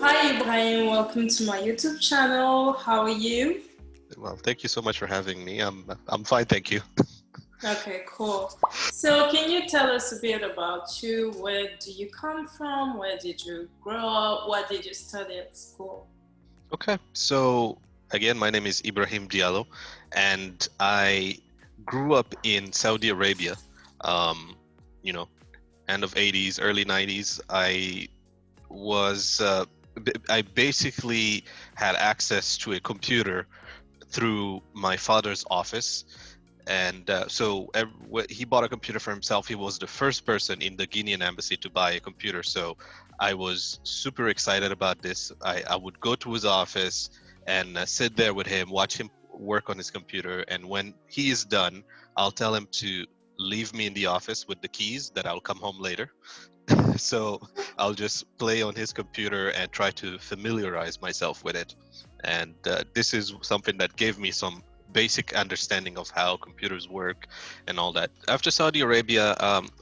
Hi Ibrahim, welcome to my YouTube channel. How are you? Well, thank you so much for having me. I'm fine, thank you. Okay, cool. So can you tell us a bit about you? Where do you come from? Where did you grow up? What did you study at school? Okay, so again, my name is Ibrahim Diallo, and I grew up in Saudi Arabia. Um, you know, End of 80s, early 90s. Was I basically had access to a computer through my father's office. And he bought a computer for himself. He was the first person in the Guinean embassy to buy a computer. So I was super excited about this. I would go to his office and sit there with him, watch him work on his computer. And when he is done, I'll tell him to leave me in the office with the keys that I'll come home later. So I'll just play on his computer and try to familiarize myself with it. And this is something that gave me some basic understanding of how computers work and all that. After Saudi Arabia,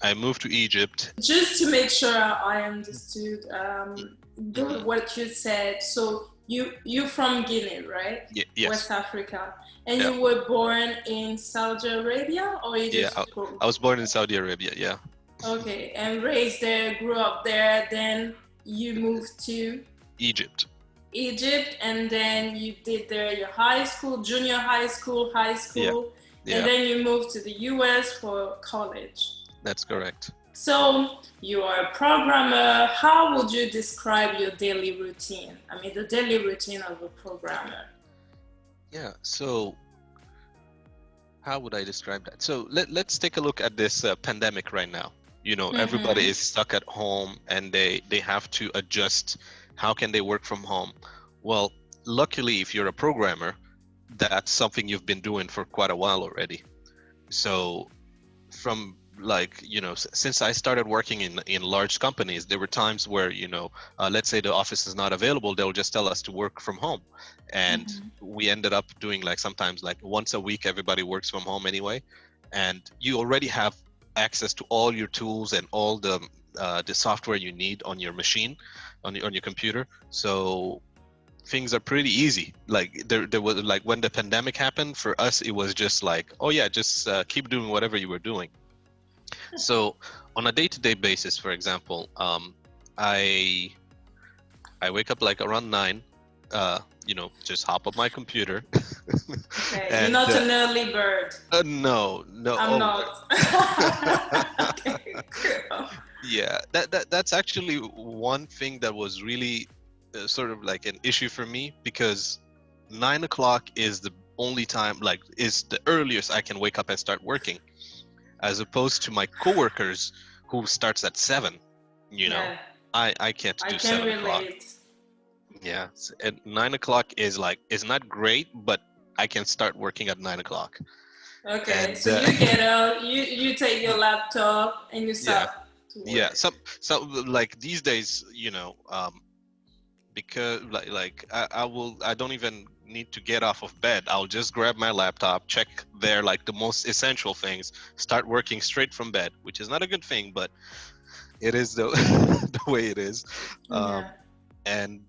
I moved to Egypt. Just to make sure I understood Mhm. what you said. So you from Guinea, right? Yes, West Africa. And yeah, you were born in Saudi Arabia or you yeah. just I was born in Saudi Arabia. Yeah, Okay, and raised there, grew up there, then you moved to Egypt. Egypt, and then you did there your high school, junior high Yeah, school, and yeah, then you moved to the US for college. that's correct. So you are a programmer. How would you describe your daily routine? I mean, the daily routine of a programmer. Yeah. So how would I describe that? So let's take a look at this pandemic right now. Everybody Mm-hmm. is stuck at home and they have to adjust. How can they work from home? Well, luckily, if you're a programmer, that's something you've been doing for quite a while already. So from since I started working in large companies, there were times where let's say the office is not available, they'll just tell us to work from home, and Mm-hmm. we ended up doing like sometimes like once a week everybody works from home anyway, and you already have access to all your tools and all the software you need on your machine, on your computer. So things are pretty easy. Like there was like when the pandemic happened for us, it was just like, oh yeah, just keep doing whatever you were doing. So on a day-to-day basis, for example, I I wake up like around 9, just hop on my computer, Okay, you're and not an early bird. no, no, I'm oh not. Okay, cool. yeah, that's actually one thing that was really sort of like an issue for me, because 9 o'clock is the only time, like, is the earliest I can wake up and start working, as opposed to my coworkers who starts at 7. you know Yeah, I can't I do can 7 o'clock. relate. Yeah, and 9 o'clock is not great, but I can start working at 9 o'clock. Okay, And so you get up, you take your laptop and you yeah, start to yeah, work. some like these days, because I don't even need to get off of bed. I'll just grab my laptop, check there like the most essential things, start working straight from bed, which is not a good thing, but it is the the way it is. Yeah. And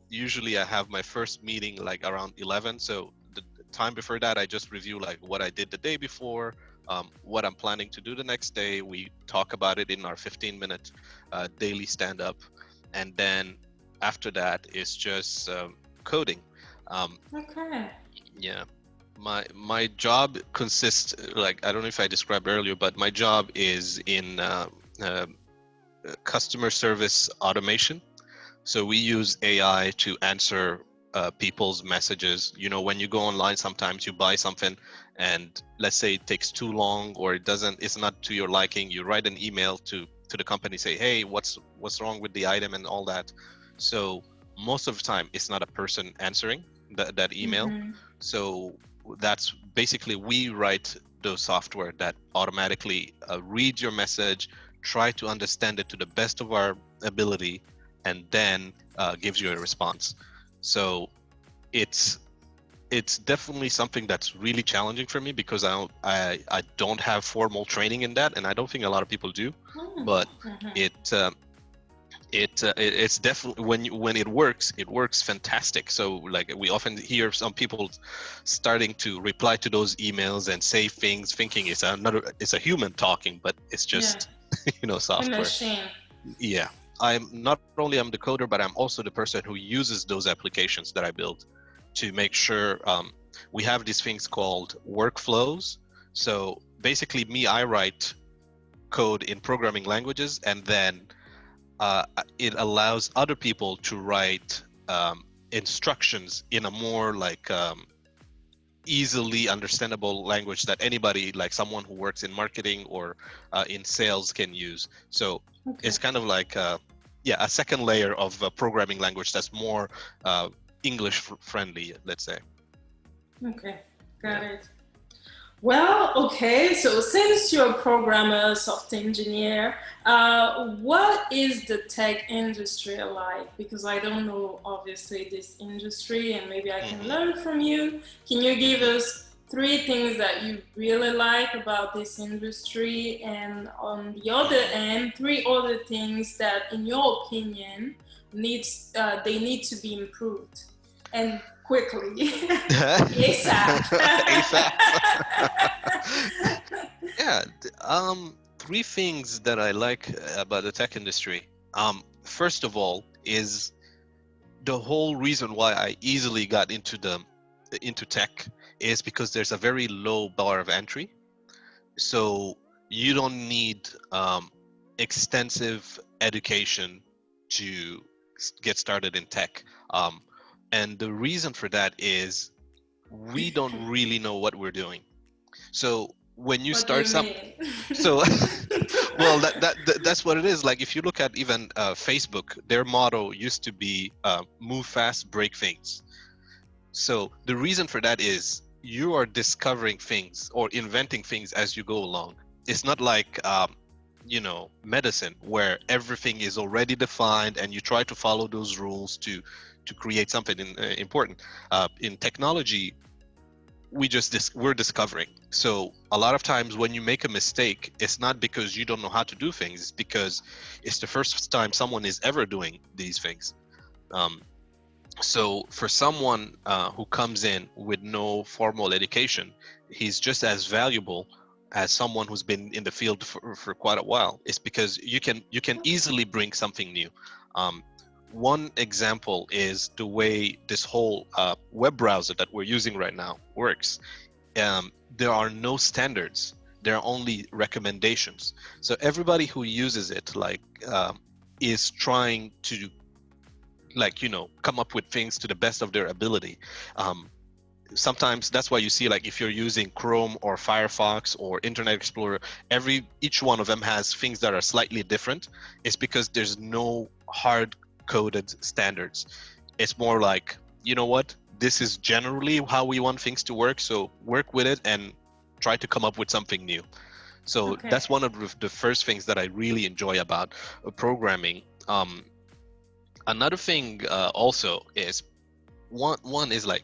usually I have my first meeting like around 11. So the time before that, I just review like what I did the day before, what I'm planning to do the next day. We talk about it in our 15-minute daily stand-up, and then after that it's just coding. um, Okay. yeah, my job consists, like, I don't know if I described earlier, but my job is in uh, customer service automation. So we use AI to answer people's messages. When you go online, sometimes you buy something, and let's say it takes too long, or it's not to your liking. You write an email to the company, say, hey, what's wrong with the item and all that. So most of the time, it's not a person answering that email. Mm-hmm. So that's basically, we write the software that automatically reads your message, try to understand it to the best of our ability, and then gives you a response. So it's it's definitely something that's really challenging for me, because I don't have formal training in that, and I don't think a lot of people do. Mm-hmm. But it It's definitely when it works fantastic. So like we often hear some people starting to reply to those emails and say things thinking it's a human talking, but it's Yeah, just a software. machine. Yeah, I'm not only I'm the coder, but I'm also the person who uses those applications that I build to make sure we have these things called workflows. So basically, I write code in programming languages, and then it allows other people to write instructions in a more like easily understandable language that anybody, like someone who works in marketing or in sales, can use. So Okay. it's kind of like a second layer of programming language that's more English friendly, let's say. Okay. Got Yeah. it. Well, okay. So since you're a programmer, software engineer, what is the tech industry like? Because I don't know, obviously, this industry, and maybe I can Hmm. learn from you. Can you give Hmm. us three things that you really like about this industry, and on the other Hmm. end, three other things that, in your opinion, they need to be improved, and quickly, ASAP. ASAP. Yeah, three things that I like about the tech industry. First of all, is the whole reason why I easily got into tech is because there's a very low bar of entry. So you don't need extensive education to get started in tech. Um, and the reason for that is we don't really know what we're doing. So when you What do you start mean? so well, that's what it is. Like if you look at even Facebook, their motto used to be move fast, break things. So the reason for that is you are discovering things or inventing things as you go along. It's not like medicine where everything is already defined and you try to follow those rules to create something important. In technology, we're discovering. So a lot of times when you make a mistake, it's not because you don't know how to do things, it's because it's the first time someone is ever doing these things. um, so for someone who comes in with no formal education, he's just as valuable as someone who's been in the field for quite a while. It's because you can easily bring something new. um, One example is the way this whole web browser that we're using right now works. There are no standards, there are only recommendations. So everybody who uses it is trying to come up with things to the best of their ability. um, Sometimes that's why you see, like, if you're using Chrome or Firefox or Internet Explorer, each one of them has things that are slightly different. It's because there's no hard coded standards. It's more like, you know what, this is generally how we want things to work, so work with it and try to come up with something new. So Okay. that's one of the first things that I really enjoy about programming. Another thing also is one is like,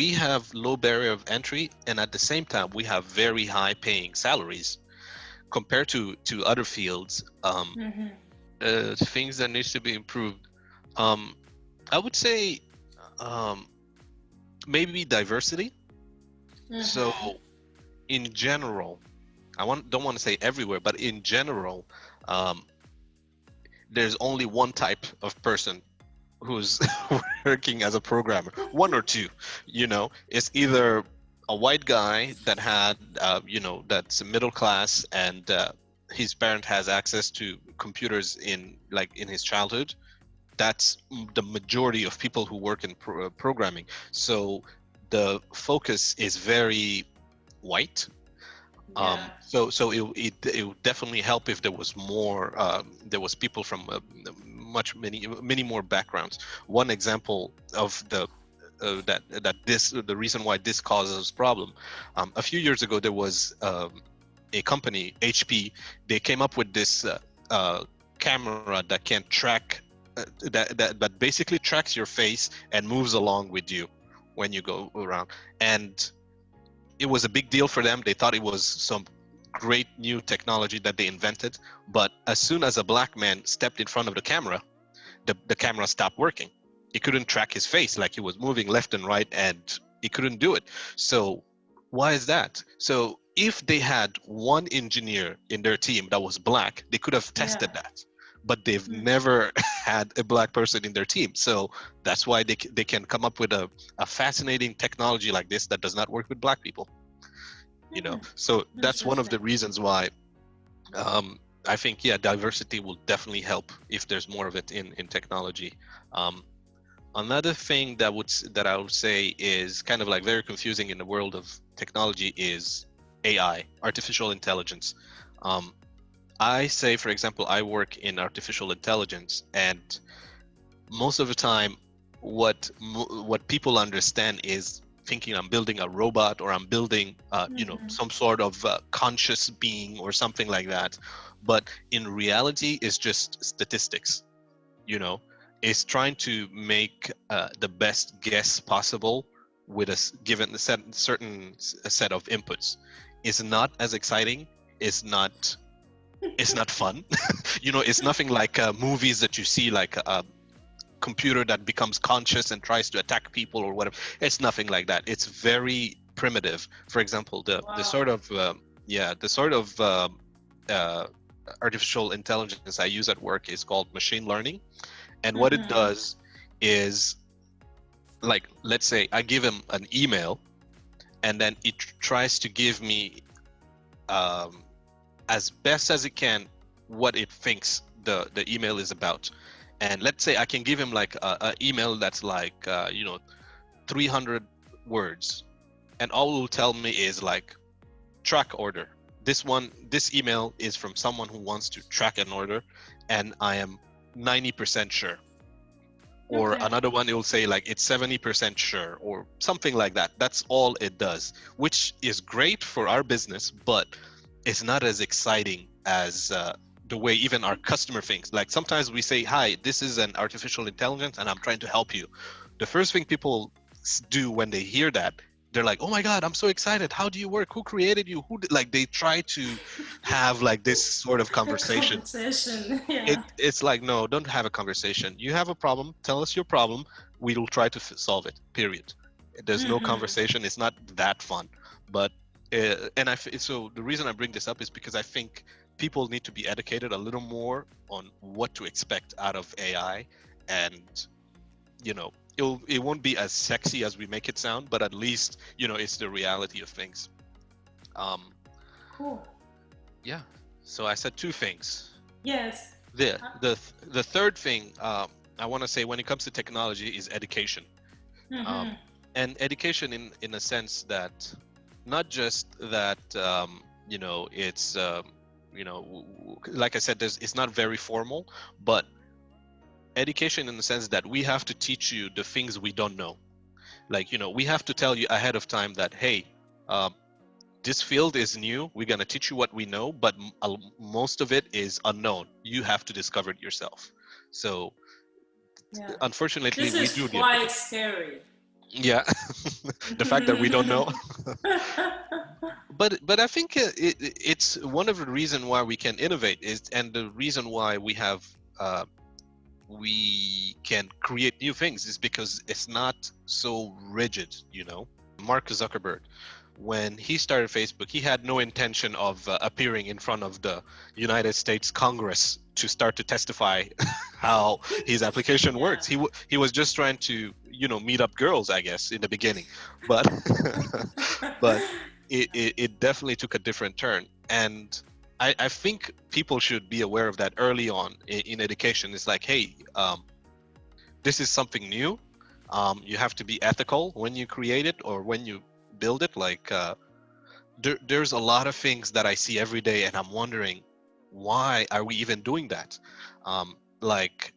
we have low barrier of entry, and at the same time we have very high paying salaries compared to other fields. Mm-hmm. Things that needs to be improved, um, I would say, um, maybe diversity. So Mm-hmm. in general, don't want to say everywhere, but in general, um, there's only one type of person who's working as a programmer, one or two. It's either a white guy that had that's middle class, and his parent has access to computers in his childhood. That's the majority of people who work in programming. So the focus is very white. Yeah. So it would definitely help if there was people from many more backgrounds. One example of the reason why this causes problem. A few years ago, there was a company, HP. They came up with this camera that can track that basically tracks your face and moves along with you when you go around. And it was a big deal for them. They thought it was some great new technology that they invented. But as soon as a black man stepped in front of the camera, the camera stopped working. It couldn't track his face, like he was moving left and right, and it couldn't do it. So why is that? So if they had one engineer in their team that was black, they could have tested Yeah. that. But they've never had a black person in their team. So that's why they can come up with a fascinating technology like this that does not work with black people. You know, so that's one of the reasons why I think, yeah, diversity will definitely help if there's more of it in technology. Another thing that I would say is kind of like very confusing in the world of technology is AI, artificial intelligence. I say, for example, I work in artificial intelligence, and most of the time, what people understand is thinking I'm building a robot, or I'm building, you know, some sort of conscious being or something like that. But in reality, it's just statistics. You know, it's trying to make the best guess possible with a given certain set of inputs. It's not as exciting. It's not fun. You know, it's nothing like movies that you see, like a computer that becomes conscious and tries to attack people or whatever. It's nothing like that. It's very primitive. For example, the sort of artificial intelligence I use at work is called machine learning. And what it does is, like, let's say I give him an email, and then it tries to give me as best as it can what it thinks the email is about. And let's say I can give him like a email that's like 300 words, and all it will tell me is like, track order. This email is from someone who wants to track an order, and I am 90% sure. Or another one, it will say like it's 70% sure, or something like that. That's all it does, which is great for our business, but it's not as exciting as the way even our customer thinks. Like sometimes we say, hi, this is an artificial intelligence and I'm trying to help you. The first thing people do when they hear that, they're like, oh my God, I'm so excited. How do you work? Who created you? Like they try to have like this sort of conversation. Yeah. It's like, no, don't have a conversation. You have a problem. Tell us your problem. We will try to solve it, period. There's no conversation. It's not that fun. But, so the reason I bring this up is because I think people need to be educated a little more on what to expect out of AI. And, you know, it won't be as sexy as we make it sound, but at least, you know, it's the reality of things. Cool. Yeah. So I said two things. Yes. The third thing I want to say when it comes to technology is education. And education in a sense that not just that, you know, it's, you know, like I said, it's not very formal, but education in the sense that we have to teach you the things we don't know. Like, you know, we have to tell you ahead of time that, hey, this field is new. We're going to teach you what we know, but most of it is unknown. You have to discover it yourself. So unfortunately, this is quite scary. Yeah. The fact that we don't know. But I think it's one of the reasons why we can innovate and the reason why we can create new things is because it's not so rigid, you know. Mark Zuckerberg, when he started Facebook, he had no intention of appearing in front of the United States Congress to start to testify how his application works. He was just trying to, you know, meet up girls, I guess, in the beginning, but but it definitely took a different turn. And I think people should be aware of that early on in education. It's like, hey, this is something new. You have to be ethical when you create it or when you build it. Like there's a lot of things that I see every day, and I'm wondering, why are we even doing that? Like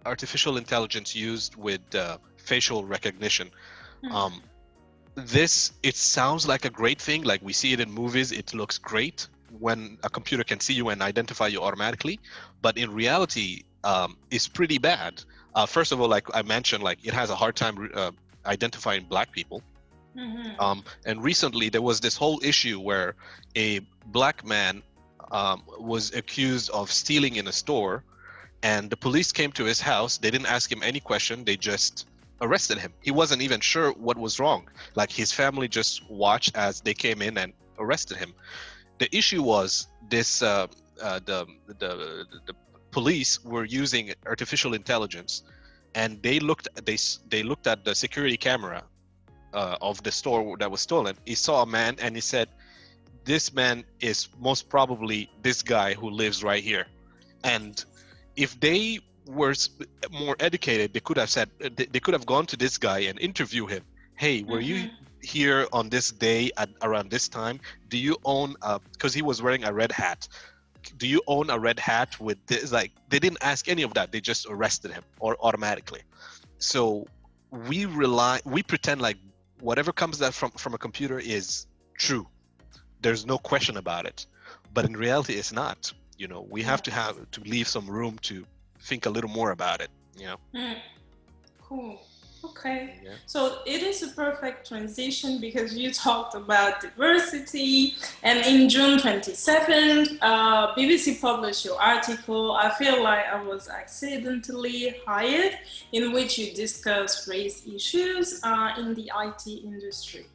artificial intelligence used with facial recognition. It sounds like a great thing. Like we see it in movies. It looks great when a computer can see you and identify you automatically. But in reality, it's pretty bad. First of all, like I mentioned, like it has a hard time identifying Black people. And recently there was this whole issue where a Black man was accused of stealing in a store, and the police came to his house. They didn't ask him any question. They just arrested him. He wasn't even sure what was wrong. Like, his family just watched as they came in and arrested him. The issue was this: the police were using artificial intelligence, and they looked at the security camera of the store that was stolen. He saw a man, and he said, "This man is most probably this guy who lives right here." And if they were more educated, they could have said, they could have gone to this guy and interview him. Hey, were you here on this day at around this time? Do you own because he was wearing a red hat, do you own a red hat with this? Like, they didn't ask any of that. They just arrested him or automatically. So we pretend like whatever comes that from a computer is true. There's no question about it, but in reality it's not. We have to leave some room to think a little more about it. Cool. Okay. Yeah. So it is a perfect transition because you talked about diversity, and in June 27th, BBC published your article, I Feel Like I Was Accidentally Hired, in which you discuss race issues in the IT industry.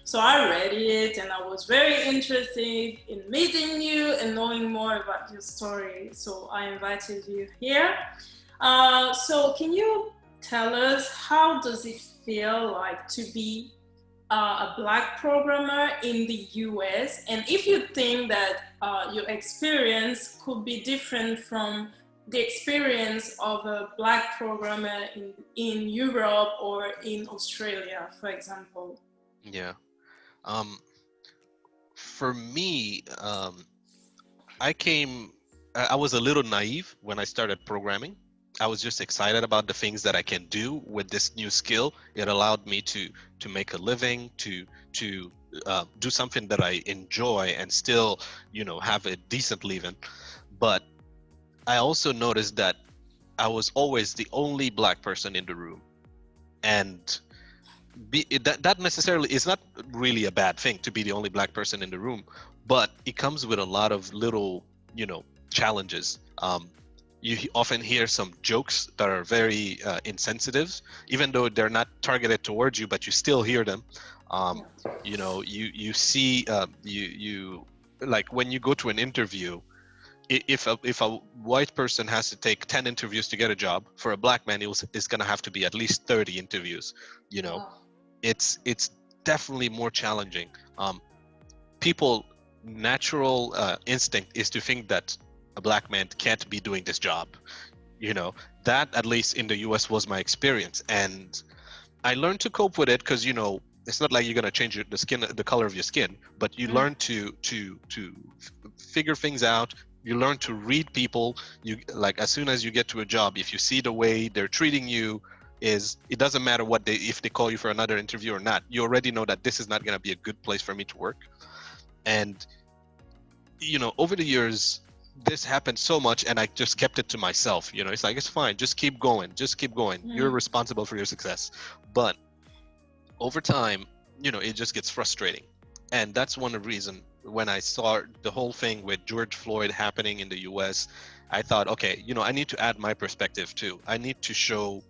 So I read it and I was very interested in meeting you and knowing more about your story. So I invited you here. So can you tell us, how does it feel like to be a Black programmer in the US? And if you think that your experience could be different from the experience of a Black programmer in Europe or in Australia, for example. Yeah. For me, I was a little naive when I started programming. I was just excited about the things that I can do with this new skill. It allowed me to make a living, to do something that I enjoy and still, have a decent living. But I also noticed that I was always the only Black person in the room, and that necessarily is not really a bad thing to be the only Black person in the room, but it comes with a lot of little, challenges. You often hear some jokes that are very insensitive, even though they're not targeted towards you, but you still hear them. You see, you like when you go to an interview, if a white person has to take 10 interviews to get a job, for a Black man it's going to have to be at least 30 interviews. Wow. It's definitely more challenging. People natural instinct is to think that a Black man can't be doing this job. That, at least in the US, was my experience, and I learned to cope with it because it's not like you're gonna change the color of your skin, but you learn to figure things out. You learn to read people. You, like, as soon as you get to a job, if you see the way they're treating you, it doesn't matter if they call you for another interview or not. You already know that this is not gonna be a good place for me to work. And over the years, this happened so much, and I just kept it to myself. It's like, it's fine, just keep going. You're responsible for your success. But over time, it just gets frustrating. And that's one of the reasons, when I saw the whole thing with George Floyd happening in the US, I thought, okay, I need to add my perspective too. I need to show,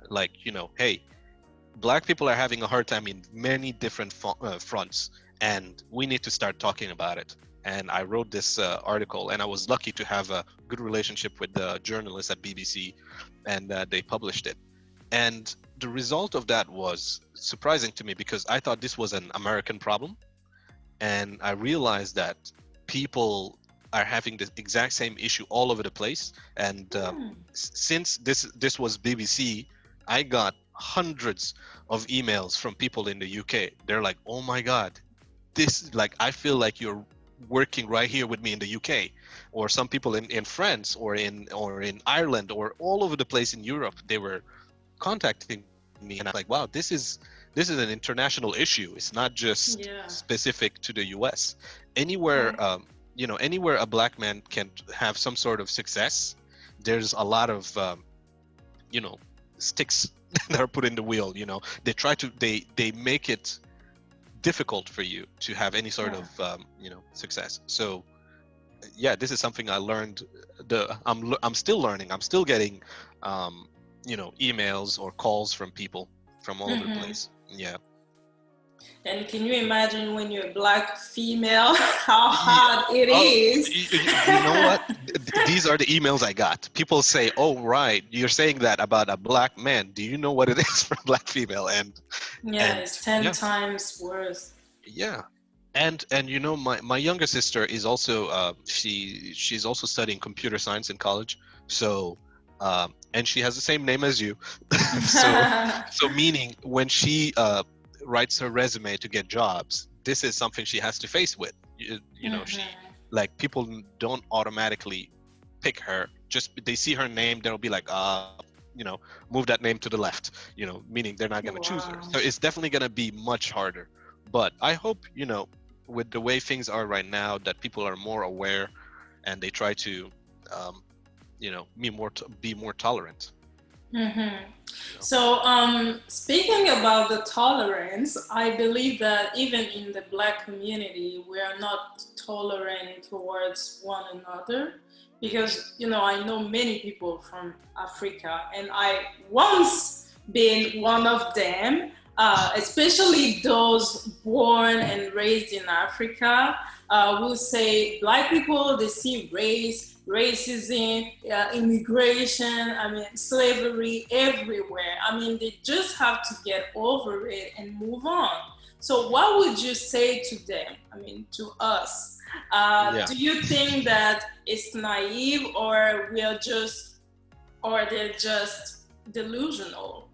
like, hey, Black people are having a hard time in many different fronts, and we need to start talking about it. And I wrote this article, and I was lucky to have a good relationship with the journalists at BBC, and they published it. And the result of that was surprising to me, because I thought this was an American problem, and I realized that people are having the exact same issue all over the place. And since this was BBC, I got hundreds of emails from people in the UK. They're like, "Oh my God, I feel like you're working right here with me in the UK," or some people in France or in Ireland or all over the place in Europe. They were contacting me, and I'm like, wow, this is an international issue. It's not just specific to the US. Anywhere, anywhere a Black man can have some sort of success, there's a lot of sticks that are put in the wheel. They make it difficult for you to have any sort of success. So yeah, this is something I learned. I'm still learning. I'm still getting, um, emails or calls from people from all over the Hmm. place. Yeah. And can you imagine when you're a black female, how Yeah. hard it Oh, is? you know what? These are the emails I got. People say, "Oh, right, you're saying that about a black man. Do you know what it is for a black female?" Yeah, And it's 10 yeah, times worse. yeah. And my younger sister is also she's also studying computer science in college. So and she has the same name as you. so so meaning when she writes her resume to get jobs, this is something she has to face with. She, Hmm. like, people don't automatically pick her. Just they see her name, they'll be like, move that name to the left. Meaning they're not going to choose her. Wow. So it's definitely going to be much harder. But I hope, with the way things are right now, that people are more aware and they try to, um, be more tolerant. Hmm. You know? So, speaking about the tolerance, I believe that even in the black community, we are not tolerant towards one another Hmm. because, I know many people from Africa, and I once been one of them, especially those born and raised in Africa, will say black people, they see race, racism, immigration, I mean, slavery everywhere. I mean, they just have to get over it and move on. So, what would you say to them? I mean, to us? Yeah. Do you think that it's naive, or or they're just delusional?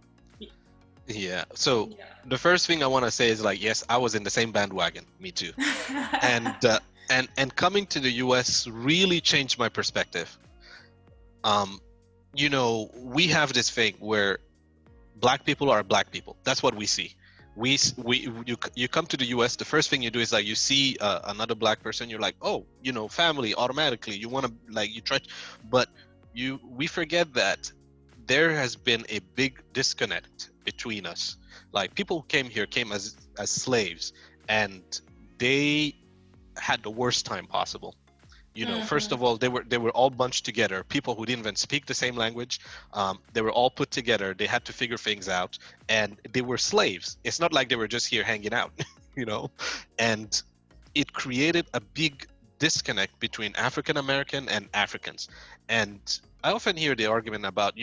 Yeah. So Yeah. the first thing I want to say is, like, yes, I was in the same bandwagon. Me too. And coming to the US really changed my perspective. Um, we have this thing where black people are black people. That's what we see. You come to the US, the first thing you do is, like, you see another black person, you're like, oh, family automatically. You want to, like, you try, but we forget that there has been a big disconnect between us. Like, people who came as slaves, and they had the worst time possible. First Hmm. of all, they were all bunched together, people who didn't even speak the same language. They were all put together, they had to figure things out, and they were slaves. It's not like they were just here hanging out. you know and it created a big disconnect between African American and Africans. And I often hear the argument about,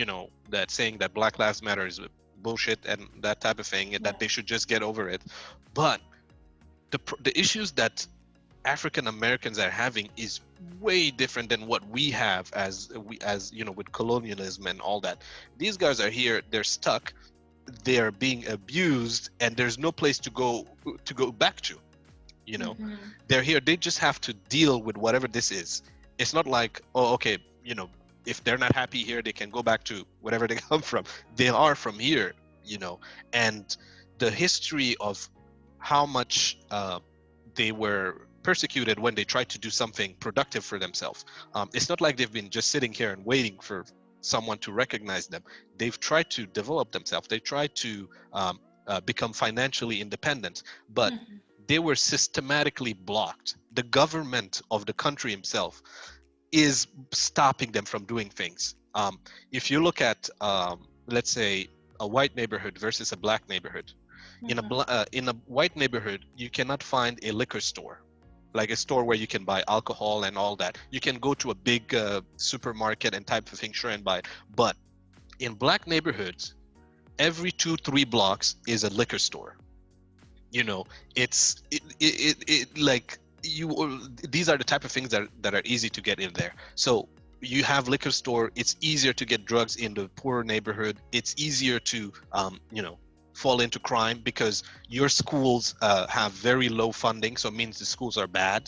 that saying that Black Lives Matter is bullshit and that type of thing, and Yeah. that they should just get over it. But the issues that African Americans are having is way different than what we have, as with colonialism and all that. These guys are here, they're stuck, they're being abused, and there's no place to go back to. you know Hmm. they're here, they just have to deal with whatever this is. It's not like, oh, okay, if they're not happy here, they can go back to whatever they come from. They are from here. And the history of how much they were persecuted when they tried to do something productive for themselves. It's not like they've been just sitting here and waiting for someone to recognize them. They've tried to develop themselves. They tried to become financially independent, but Hmm. they were systematically blocked. The government of the country himself is stopping them from doing things. If you look at, let's say, a white neighborhood versus a black neighborhood, in a white neighborhood, you cannot find a liquor store, like a store where you can buy alcohol and all that. You can go to a big supermarket and type of thing, sure, and buy it. But in black neighborhoods, every 2-3 blocks is a liquor store. you know it like these are the type of things that are easy to get in there. So you have liquor store, it's easier to get drugs in the poorer neighborhood. It's easier to fall into crime because your schools have very low funding, so it means the schools are bad.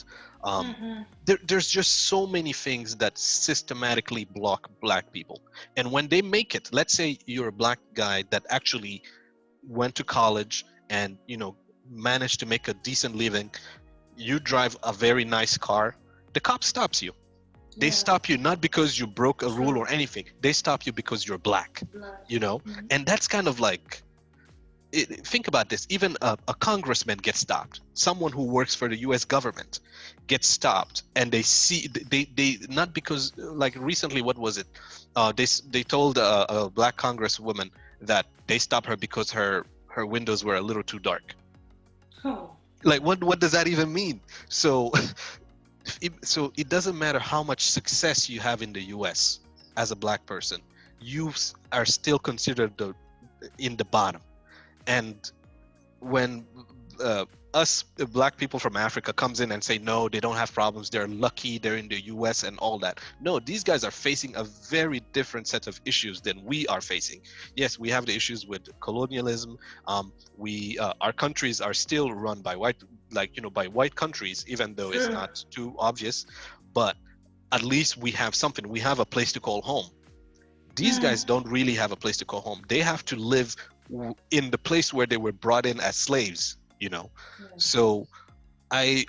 Hmm. There's just so many things that systematically block black people. And when they make it, let's say you're a black guy that actually went to college and managed to make a decent living, you drive a very nice car, the cop stops you. They Yeah. stop you not because you broke a rule True. or anything, they stop you because you're black. Black. you know Hmm. and that's kind of like, think about this. Even a congressman gets stopped. Someone who works for the U.S. government gets stopped, and they not because like recently, what was it? They told a black congresswoman that they stopped her because her windows were a little too dark. Oh. Like what does that even mean? So so it doesn't matter how much success you have in the US as a black person, you are still considered in the bottom. And when us black people from Africa comes in and say no, they don't have problems, they're lucky, they're in the US and all that. No, these guys are facing a very different set of issues than we are facing. Yes, we have the issues with colonialism. We our countries are still run by white, like, you know, by white countries, even though it's not too obvious. But at least we have something. We have a place to call home. These guys don't really have a place to call home. They have to live in the place where they were brought in as slaves, you know. So I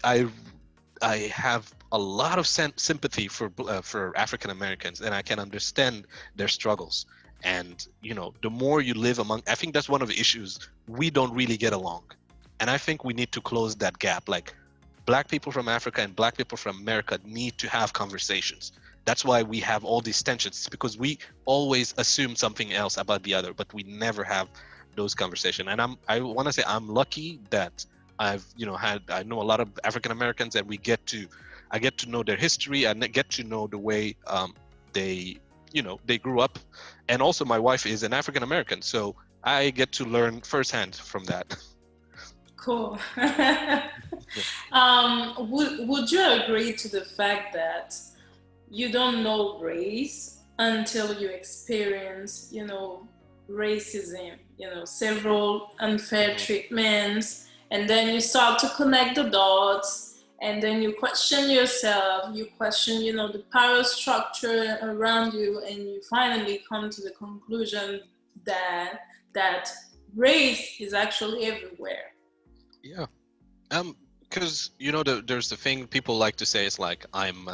have a lot of sympathy for African Americans, and I can understand their struggles. And you know, the more you live among, I think that's one of the issues. We don't really get along, and I think we need to close that gap. Like, black people from Africa and black people from America need to have conversations. That's why we have all these tensions, because we always assume something else about the other, but we never have those conversations. And I want to say I'm lucky that I've, you know, I know a lot of African Americans, and I get to know their history, and get to know the way they, you know, they grew up. And also my wife is an African American, so I get to learn firsthand from that. Cool. Would you agree to the fact that you don't know race until you experience, you know, racism, you know, several unfair treatments, and then you start to connect the dots, and then you question yourself, you question, you know, the power structure around you, and you finally come to the conclusion that race is actually everywhere. Yeah. Because, you know, there's the thing people like to say, is like, I'm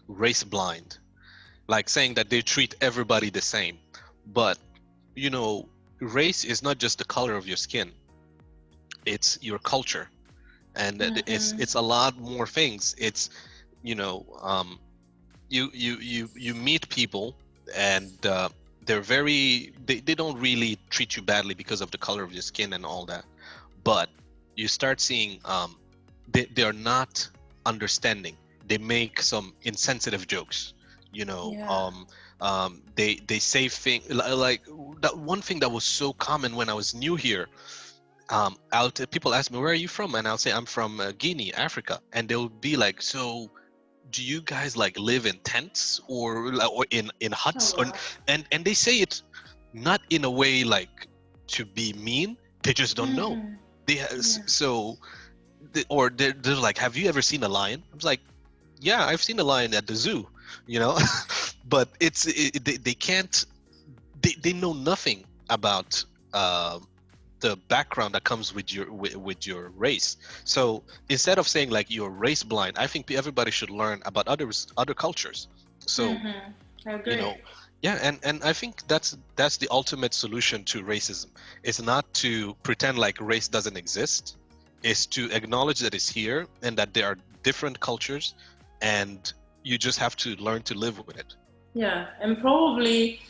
race blind, like saying that they treat everybody the same. But, you know, race is not just the color of your skin, it's your culture, and it's a lot more things. It's, you know, you meet people, and they're they don't really treat you badly because of the color of your skin and all that, but you start seeing they are not understanding. They make some insensitive jokes, you know. They say things like that. One thing that was so common when I was new here, people ask me, where are you from? And I'll say I'm from Guinea, Africa, and they'll be like, so do you guys like live in tents or in huts? And they say it not in a way like to be mean, they just don't know. So or they're like, have you ever seen a lion? I was like, yeah, I've seen a lion at the zoo, you know. But they can't, they know nothing about the background that comes with your race. So instead of saying like you're race blind, I think everybody should learn about other cultures. So I agree. You know, yeah, and I think that's the ultimate solution to racism. It's not to pretend like race doesn't exist. It's to acknowledge that it's here and that there are different cultures, and you just have to learn to live with it. Yeah, and probably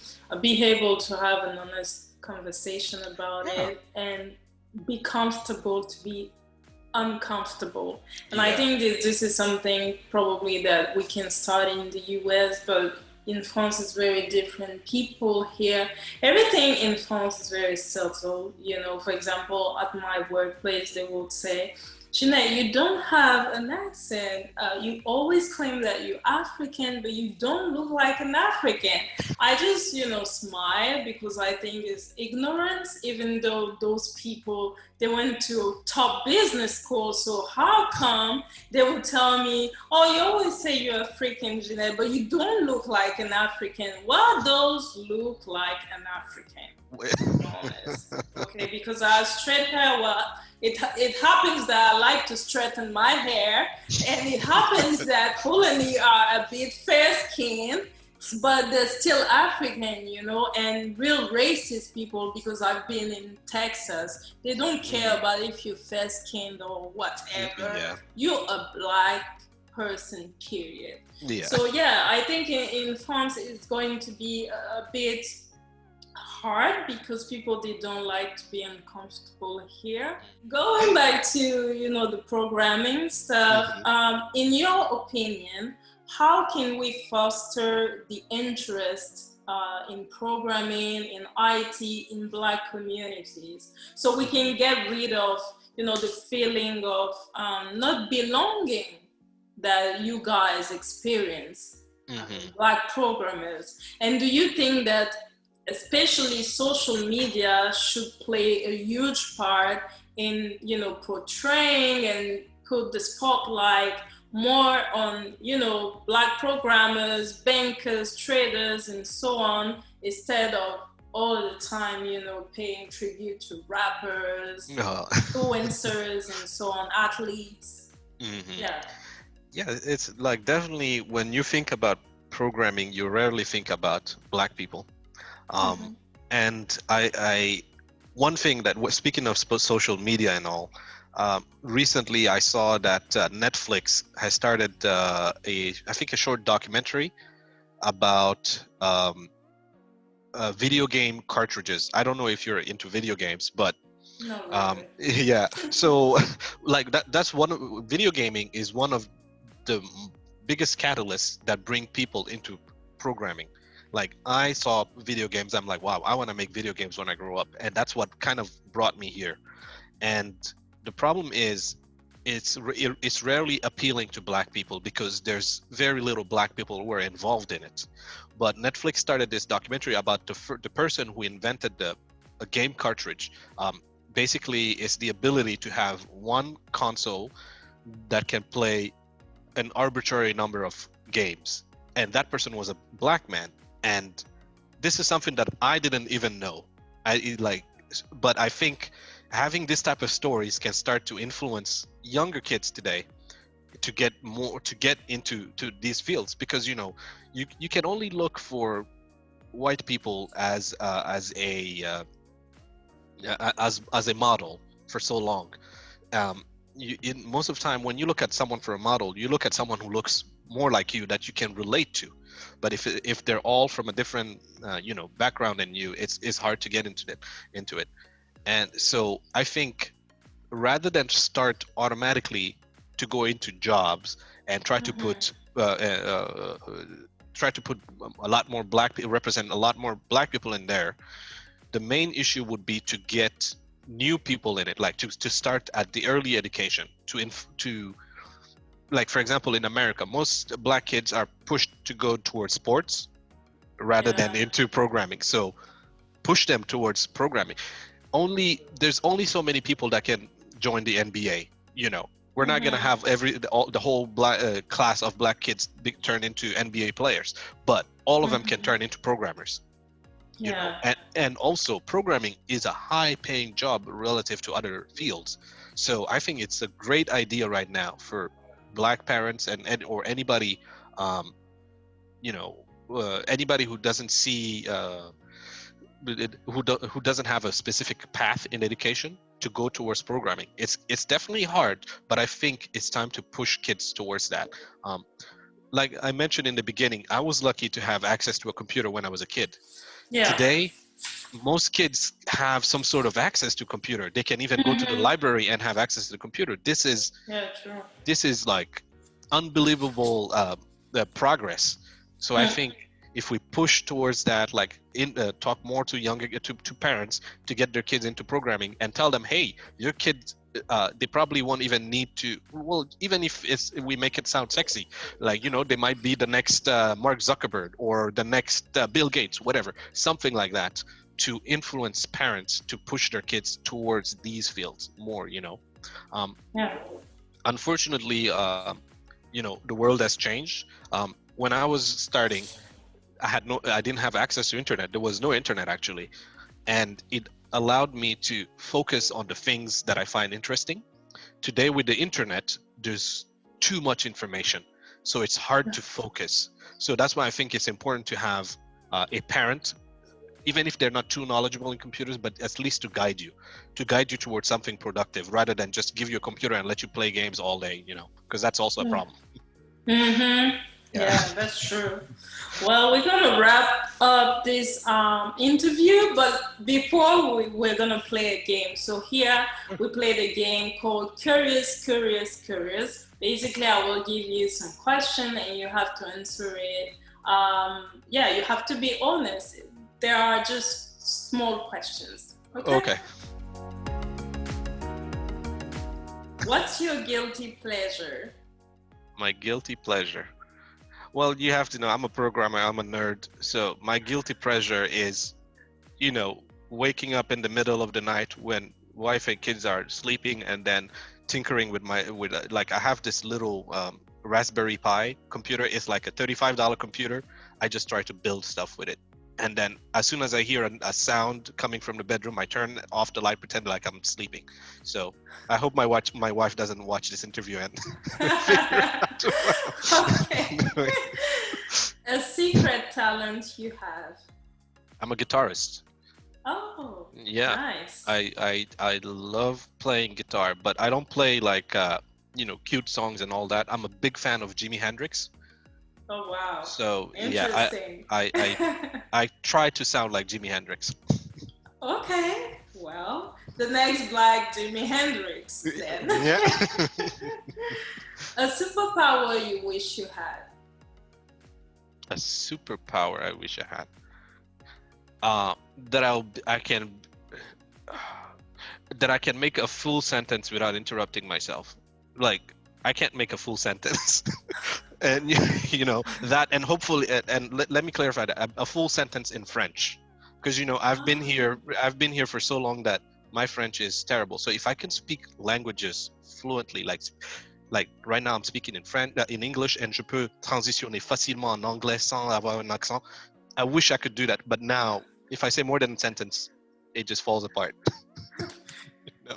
be able to have an honest conversation about it, and be comfortable to be uncomfortable. And I think this is something probably that we can start in the US, but in France it's very different. People here, everything in France is very subtle. You know, for example, at my workplace, they would say, Jeanette, you don't have an accent. You always claim that you're African, but you don't look like an African. I just, you know, smile because I think it's ignorance, even though those people, they went to top business school. So how come they would tell me, oh, you always say you're African, Jeanette, but you don't look like an African. Well, those look like an African. Honest. Okay, because I have straight hair. Well, it happens that I like to straighten my hair, and it happens that Fulani are a bit fair skinned. but they're still African, you know, and real racist people, because I've been in Texas, they don't care about if you're fair skinned or whatever. Yeah. You're a black person, period. Yeah. So yeah, I think in France it's going to be a bit hard because people, they don't like to be uncomfortable here. Going back to, you know, the programming stuff, in your opinion, how can we foster the interest in programming, in IT, in Black communities, so we can get rid of, you know, the feeling of not belonging that you guys experience, Black programmers? And do you think that especially social media should play a huge part in, you know, portraying and put the spotlight more on, you know, Black programmers, bankers, traders, and so on, instead of all the time, you know, paying tribute to rappers, influencers, and so on, athletes? Yeah. Yeah, it's like definitely when you think about programming, you rarely think about Black people. And I one thing that, speaking of social media and all, recently I saw that Netflix has started I think a short documentary about video game cartridges. I don't know if you're into video games, but No, really. yeah. So like that's video gaming is one of the biggest catalysts that bring people into programming. Like I saw video games, I'm like, wow, I want to make video games when I grow up, and that's what kind of brought me here. And the problem is, it's rarely appealing to Black people because there's very little Black people who are involved in it. But Netflix started this documentary about the person who invented a game cartridge. Basically, it's the ability to have one console that can play an arbitrary number of games, and that person was a Black man. And this is something that I didn't even know. But I think having this type of stories can start to influence younger kids today to get into these fields, because you know you can only look for white people as a model for so long. Most of the time when you look at someone for a model, you look at someone who looks more like you, that you can relate to. But if they're all from a different background than you, it's hard to get into it. And so I think rather than start automatically to go into jobs and try to put a lot more represent a lot more Black people in there, the main issue would be to get new people in it, like to start at the early education, to like, for example, in America, most Black kids are pushed to go towards sports rather than into programming. So push them towards programming. There's only so many people that can join the NBA. You know, we're not going to have the whole class of Black kids turn into NBA players, but all of them can turn into programmers. You know, and also programming is a high-paying job relative to other fields. So I think it's a great idea right now for Black parents or anybody, anybody who doesn't see who doesn't have a specific path in education to go towards programming. It's definitely hard, but I think it's time to push kids towards that. Like I mentioned in the beginning, I was lucky to have access to a computer when I was a kid. Today, most kids have some sort of access to computer. They can even go to the library and have access to the computer. This is like unbelievable progress. So I think if we push towards that, like talk more to parents to get their kids into programming and tell them, hey, your kids, they probably won't even need to, well, even if we make it sound sexy, like, you know, they might be the next Mark Zuckerberg or the next Bill Gates, whatever, something like that, to influence parents to push their kids towards these fields more, you know. Unfortunately, the world has changed. When I was starting, I didn't have access to internet. There was no internet actually, and it allowed me to focus on the things that I find interesting. Today with the internet, there's too much information. so it's hard to focus. So that's why I think it's important to have a parent, even if they're not too knowledgeable in computers, but at least to guide you towards something productive, rather than just give you a computer and let you play games all day, because that's also a problem. Mm-hmm. Yeah, that's true. Well, we're gonna wrap up this interview, but before we're gonna play a game. So here we played a game called Curious, Curious, Curious. Basically, I will give you some question and you have to answer it. You have to be honest. There are just small questions. Okay. What's your guilty pleasure? My guilty pleasure. Well, you have to know, I'm a programmer, I'm a nerd. So my guilty pleasure is, waking up in the middle of the night when wife and kids are sleeping, and then tinkering with I have this little Raspberry Pi computer. It's like a $35 computer. I just try to build stuff with it. And then as soon as I hear a sound coming from the bedroom, I turn off the light, pretend like I'm sleeping. So I hope my wife doesn't watch this interview and figure out Okay. A secret talent you have? I'm a guitarist. Oh, yeah. Nice. I love playing guitar, but I don't play like cute songs and all that. I'm a big fan of Jimi Hendrix. Oh wow! So interesting. I try to sound like Jimi Hendrix. Okay, well, the next black Jimi Hendrix then. Yeah. A superpower you wish you had? A superpower I wish I had. That I can make a full sentence without interrupting myself. Like, I can't make a full sentence. And that, and hopefully, and let me clarify that, a full sentence in French, because I've been here for so long that my French is terrible. So if I can speak languages fluently, like right now I'm speaking in English, and je peux transitionner facilement en anglais sans avoir un accent. I wish I could do that, but now if I say more than a sentence, it just falls apart.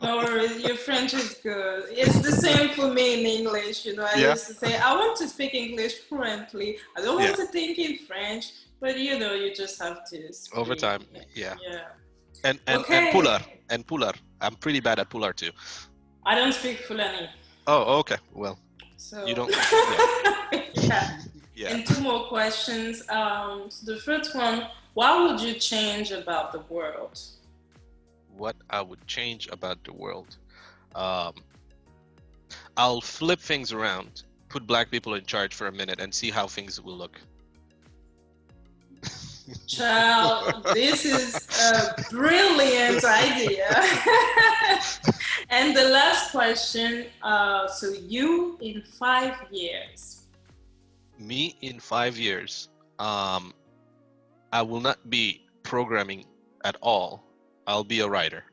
No worries, your French is good. It's the same for me in English. I used to say, I want to speak English fluently. I don't want to think in French, but you just have to speak. Over time, yeah. And okay. and pular. I'm pretty bad at pular too. I don't speak Fulani. Oh, okay. Well, so you don't. Yeah. And two more questions. So the first one, what would you change about the world? What I would change about the world? I'll flip things around, put black people in charge for a minute, and see how things will look. Child, this is a brilliant idea. And the last question, so you in 5 years? Me in 5 years, I will not be programming at all. I'll be a writer.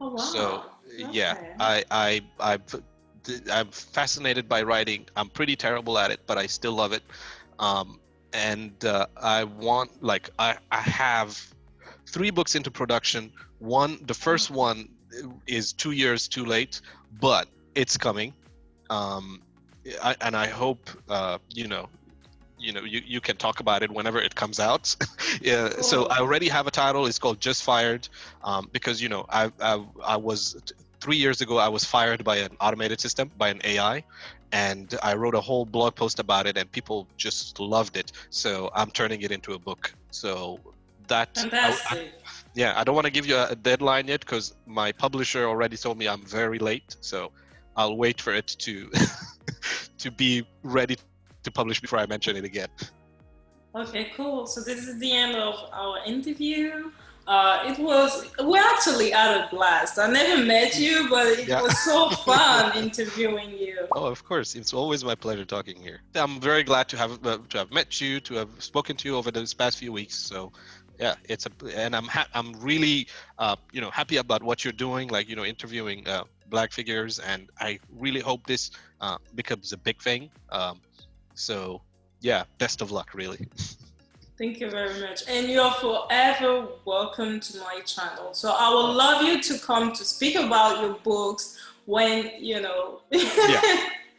Oh wow! So yeah, I'm fascinated by writing. I'm pretty terrible at it, but I still love it. And I want, I have 3 books into production. The first one is 2 years too late, but it's coming. And I hope you can talk about it whenever it comes out. Yeah. Cool. So I already have a title. It's called Just Fired, because I was 3 years ago, I was fired by an automated system, by an AI, and I wrote a whole blog post about it, and people just loved it. So I'm turning it into a book. So that. Fantastic. I don't want to give you a deadline yet, because my publisher already told me I'm very late. So I'll wait for it to to be ready to publish before I mention it again. Okay, cool. So this is the end of our interview. We actually had a blast. I never met you, but it was so fun interviewing you. Oh, of course. It's always my pleasure talking here. I'm very glad to have met you, to have spoken to you over these past few weeks. So yeah, I'm really happy about what you're doing, interviewing Black figures, and I really hope this becomes a big thing. So yeah, best of luck, really. Thank you very much. And you're forever welcome to my channel. So I would love you to come to speak about your books when, Yeah,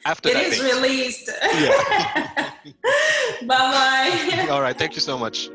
After It that is date. released. Yeah. Bye bye. All right. Thank you so much.